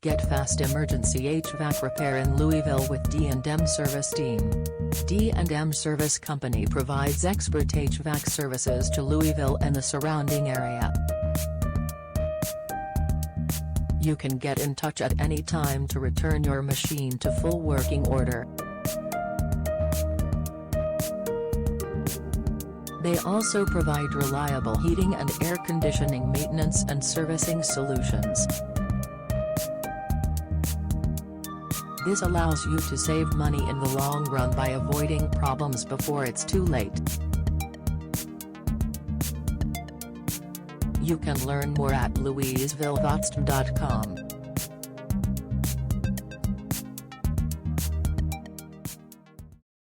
Get fast emergency HVAC repair in Louisville with D&M Service Team. D&M Service Company provides expert HVAC services to Louisville and the surrounding area. You can get in touch at any time to return your machine to full working order. They also provide reliable heating and air conditioning maintenance and servicing solutions. This allows you to save money in the long run by avoiding problems before it's too late. You can learn more at louisvillehvac.com.